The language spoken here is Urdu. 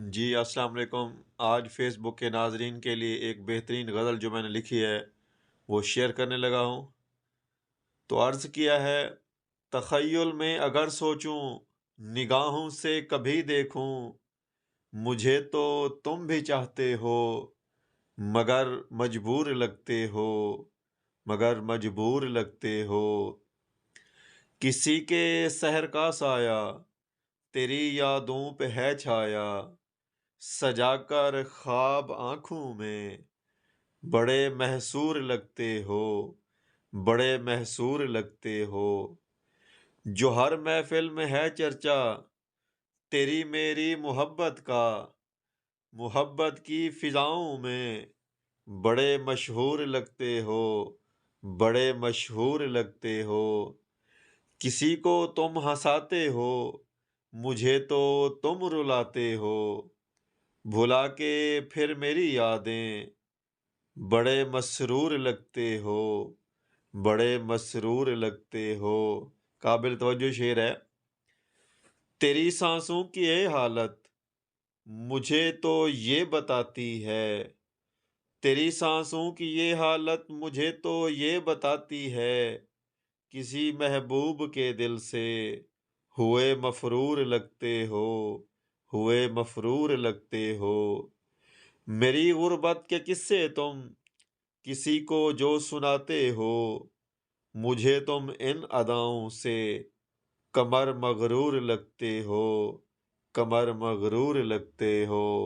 جی السلام علیکم۔ آج فیس بک کے ناظرین کے لیے ایک بہترین غزل جو میں نے لکھی ہے وہ شیئر کرنے لگا ہوں۔ تو عرض کیا ہے، تخیل میں اگر سوچوں، نگاہوں سے کبھی دیکھوں، مجھے تو تم بھی چاہتے ہو، مگر مجبور لگتے ہو، مگر مجبور لگتے ہو۔ کسی کے سحر کا سایہ تیری یادوں پہ ہے چھایا، سجا کر خواب آنکھوں میں، بڑے محصور لگتے ہو، بڑے محصور لگتے ہو۔ جو ہر محفل میں ہے چرچا تیری میری محبت کا، محبت کی فضاؤں میں، بڑے مشہور لگتے ہو، بڑے مشہور لگتے ہو۔ کسی کو تم ہنساتے ہو، مجھے تو تم رلاتے ہو، بھلا کے پھر میری یادیں، بڑے مسرور لگتے ہو، بڑے مسرور لگتے ہو۔ قابل توجہ شعر ہے۔ تیری سانسوں کی اے حالت مجھے تو یہ بتاتی ہے، تیری سانسوں کی یہ حالت مجھے تو یہ بتاتی ہے، کسی محبوب کے دل سے ہوئے مفرور لگتے ہو، ہوئے مفرور لگتے ہو۔ میری غربت کے قصے تم کسی کو جو سناتے ہو، مجھے تم ان اداؤں سے کمر مغرور لگتے ہو، کمر مغرور لگتے ہو۔